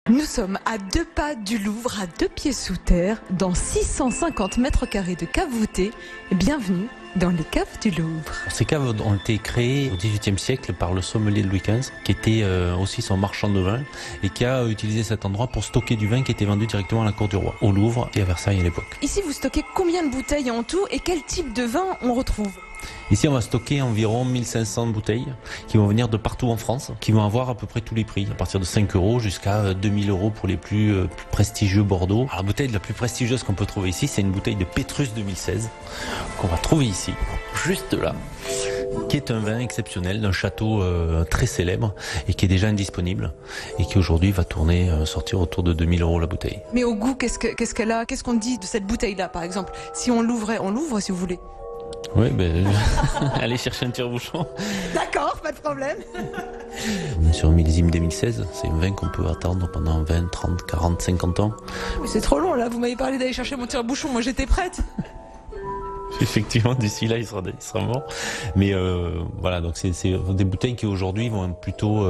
Nous sommes à 2 pas du Louvre, à 2 pieds sous terre, dans 650 mètres carrés de caves voûtées. Bienvenue dans les caves du Louvre. Ces caves ont été créées au XVIIIe siècle par le sommelier de Louis XV, qui était aussi son marchand de vin, et qui a utilisé cet endroit pour stocker du vin qui était vendu directement à la cour du roi, au Louvre et à Versailles à l'époque. Ici, vous stockez combien de bouteilles en tout et quel type de vin on retrouve ? Ici, on va stocker environ 1500 bouteilles qui vont venir de partout en France, qui vont avoir à peu près tous les prix, à partir de 5 € jusqu'à 2000 € pour les plus prestigieux Bordeaux. Alors, la bouteille la plus prestigieuse qu'on peut trouver ici, c'est une bouteille de Pétrus 2016 qu'on va trouver ici, juste là, qui est un vin exceptionnel d'un château très célèbre et qui est déjà indisponible et qui aujourd'hui va sortir autour de 2000 € la bouteille. Mais au goût, qu'est-ce qu'elle a ? Qu'est-ce qu'on dit de cette bouteille-là, par exemple ? Si on l'ouvrait, on l'ouvre si vous voulez. Oui, allez chercher un tire-bouchon. D'accord, pas de problème. On est sur un millésime 2016, c'est un vin qu'on peut attendre pendant 20, 30, 40, 50 ans. Mais c'est trop long là, vous m'avez parlé d'aller chercher mon tire-bouchon, moi j'étais prête. Effectivement, d'ici là, il sera mort. Mais voilà, donc c'est des bouteilles qui aujourd'hui vont plutôt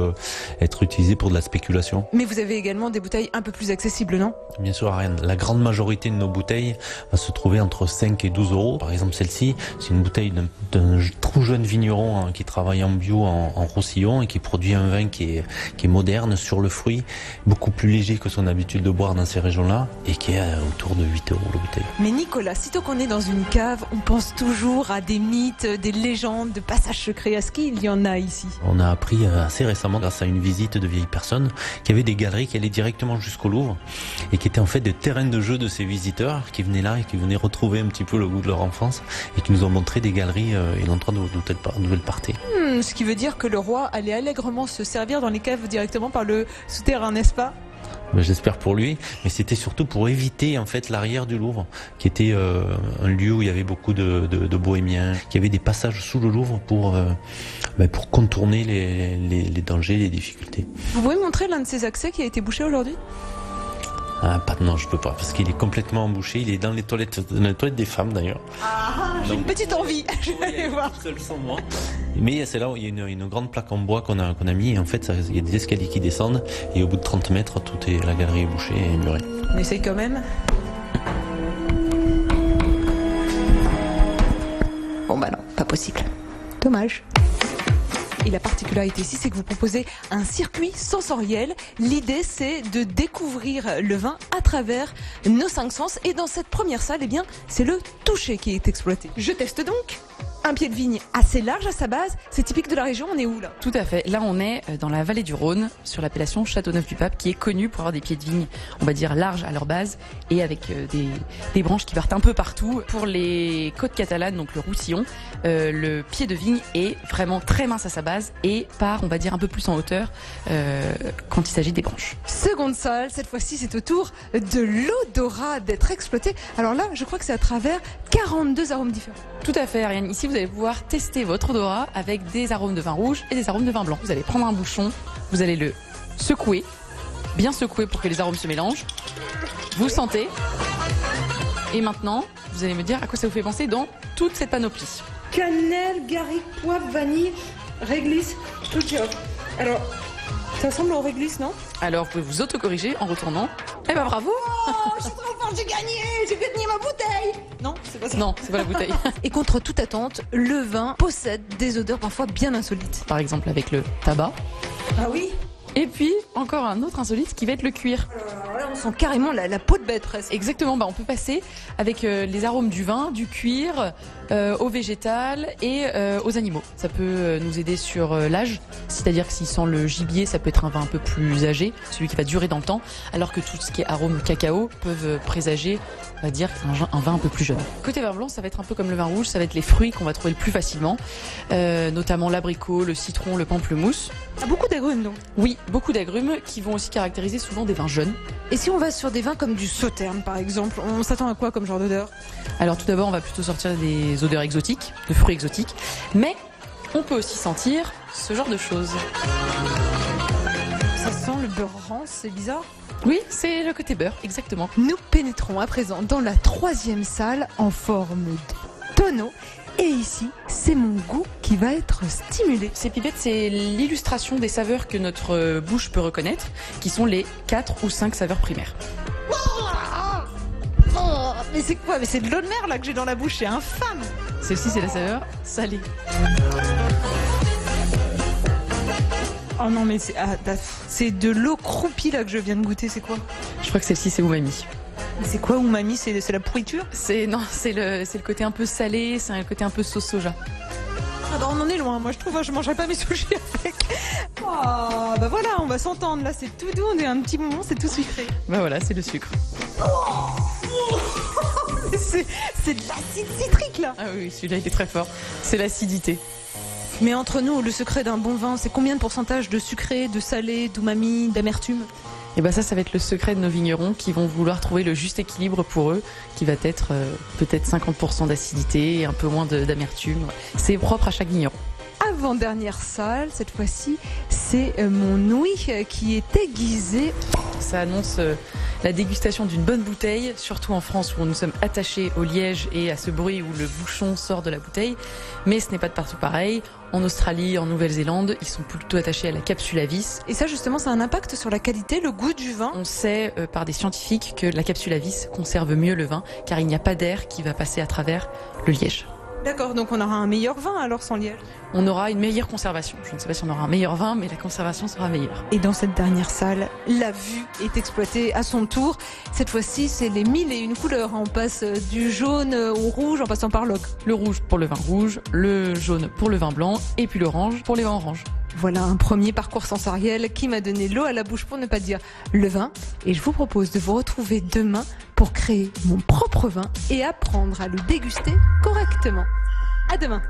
être utilisées pour de la spéculation. Mais vous avez également des bouteilles un peu plus accessibles, non ? Bien sûr, Ariane. La grande majorité de nos bouteilles va se trouver entre 5 et 12 €. Par exemple, celle-ci, c'est une bouteille d'un tout jeune vigneron qui travaille en bio en Roussillon et qui produit un vin qui est moderne, sur le fruit, beaucoup plus léger que son habitude de boire dans ces régions-là et qui est autour de 8 € la bouteille. Mais Nicolas, sitôt qu'on est dans une cave, on pense toujours à des mythes, des légendes, de passages secrets. Est-ce qu'il y en a ici ? On a appris assez récemment, grâce à une visite de vieilles personnes, qu'il y avait des galeries qui allaient directement jusqu'au Louvre et qui étaient en fait des terrains de jeu de ces visiteurs qui venaient là et qui venaient retrouver un petit peu le goût de leur enfance et qui nous ont montré des galeries et l'endroit d'où elles partaient. Ce qui veut dire que le roi allait allègrement se servir dans les caves directement par le souterrain, n'est-ce pas ? J'espère pour lui, mais c'était surtout pour éviter en fait l'arrière du Louvre, qui était un lieu où il y avait beaucoup de bohémiens, qui avait des passages sous le Louvre pour contourner les dangers, les difficultés. Vous pouvez montrer l'un de ces accès qui a été bouché aujourd'hui ? Non, je peux pas, parce qu'il est complètement embouché. Il est dans les toilettes des femmes d'ailleurs. J'ai une petite envie. Je vais aller voir. Seul sans moi. Mais c'est là où il y a une grande plaque en bois qu'on a mis. Et en fait, il y a des escaliers qui descendent. Et au bout de 30 mètres, la galerie est bouchée et murée. On essaye quand même. Bon bah non, pas possible. Dommage. Et la particularité ici, c'est que vous proposez un circuit sensoriel. L'idée, c'est de découvrir le vin à travers nos 5 sens. Et dans cette première salle, c'est le toucher qui est exploité. Je teste donc. Un pied de vigne assez large à sa base. C'est typique de la région. On est où là ? Tout à fait. Là, on est dans la vallée du Rhône, sur l'appellation Châteauneuf-du-Pape, qui est connue pour avoir des pieds de vigne, on va dire larges à leur base, et avec des branches qui partent un peu partout. Pour les côtes catalanes, donc le Roussillon, le pied de vigne est vraiment très mince à sa base et part, on va dire, un peu plus en hauteur quand il s'agit des branches. Seconde salle, cette fois-ci, c'est au tour de l'odorat d'être exploité. Alors là, je crois que c'est à travers 42 arômes différents. Tout à fait, Ariane. Ici, vous allez pouvoir tester votre odorat avec des arômes de vin rouge et des arômes de vin blanc. Vous allez prendre un bouchon, vous allez le secouer, bien secouer pour que les arômes se mélangent. Vous sentez. Et maintenant, vous allez me dire à quoi ça vous fait penser dans toute cette panoplie. Cannelle, garrigue, poivre, vanille, réglisse, tout ça. Alors, ça ressemble au réglisse, non ? Alors, vous pouvez vous autocorriger en retournant. Eh ben bravo. Oh, je suis trop forte, j'ai gagné ma bouteille. Non, c'est pas ça. Non, c'est pas la bouteille. Et contre toute attente, le vin possède des odeurs parfois bien insolites. Par exemple avec le tabac. Ah oui ? Et puis, encore un autre insolite qui va être le cuir. Alors là, on sent carrément la peau de bête presque. Exactement, on peut passer avec les arômes du vin, du cuir, au végétal et aux animaux. Ça peut nous aider sur l'âge, c'est-à-dire que s'il sent le gibier, ça peut être un vin un peu plus âgé, celui qui va durer dans le temps, alors que tout ce qui est arôme cacao peuvent présager, on va dire, un vin un peu plus jeune. Côté vin blanc, ça va être un peu comme le vin rouge, ça va être les fruits qu'on va trouver le plus facilement, notamment l'abricot, le citron, le pamplemousse. Ah, beaucoup d'agrumes donc. Oui, beaucoup d'agrumes qui vont aussi caractériser souvent des vins jeunes. Et si on va sur des vins comme du Sauterne par exemple, on s'attend à quoi comme genre d'odeur ? Alors tout d'abord, on va plutôt sortir des odeurs exotiques, de fruits exotiques, mais on peut aussi sentir ce genre de choses. Ça sent le beurre rance, c'est bizarre. Oui, c'est le côté beurre, exactement. Nous pénétrons à présent dans la 3e salle en forme de tonneau. Et ici, c'est mon goût qui va être stimulé. Ces pipettes, c'est l'illustration des saveurs que notre bouche peut reconnaître, qui sont les 4 ou 5 saveurs primaires. Oh, mais c'est quoi? Mais c'est de l'eau de mer là que j'ai dans la bouche, c'est infâme. Celle-ci, c'est la saveur salée. Oh non, mais c'est de l'eau croupie là que je viens de goûter, c'est quoi? Je crois que celle-ci, c'est umami. C'est quoi umami? C'est la pourriture? C'est le côté un peu salé, c'est un côté un peu sauce soja. Ah bah on en est loin, moi je trouve, je mangerai pas mes sushis avec. Oh, bah voilà, on va s'entendre là, c'est tout doux, on est un petit moment, c'est tout sucré. Bah voilà, c'est le sucre. C'est de l'acide citrique là. Ah oui, celui-là, il est très fort. C'est l'acidité. Mais entre nous, le secret d'un bon vin, c'est combien de pourcentage de sucré, de salé, d'umami, d'amertume? Et bah ça va être le secret de nos vignerons qui vont vouloir trouver le juste équilibre pour eux, qui va être peut-être 50% d'acidité et un peu moins d'amertume. C'est propre à chaque vigneron. Avant-dernière salle, cette fois-ci, c'est mon ouïe qui est aiguisé. Ça annonce la dégustation d'une bonne bouteille, surtout en France où nous sommes attachés au liège et à ce bruit où le bouchon sort de la bouteille. Mais ce n'est pas de partout pareil. En Australie, en Nouvelle-Zélande, ils sont plutôt attachés à la capsule à vis. Et ça, justement, ça a un impact sur la qualité, le goût du vin. On sait par des scientifiques que la capsule à vis conserve mieux le vin car il n'y a pas d'air qui va passer à travers le liège. D'accord, donc on aura un meilleur vin alors sans liège. On aura une meilleure conservation. Je ne sais pas si on aura un meilleur vin, mais la conservation sera meilleure. Et dans cette dernière salle, la vue est exploitée à son tour. Cette fois-ci, c'est les 1001 couleurs. On passe du jaune au rouge en passant par l'ocre. Le rouge pour le vin rouge, le jaune pour le vin blanc et puis l'orange pour les vins oranges. Voilà un premier parcours sensoriel qui m'a donné l'eau à la bouche pour ne pas dire le vin. Et je vous propose de vous retrouver demain pour créer mon propre vin et apprendre à le déguster correctement. À demain!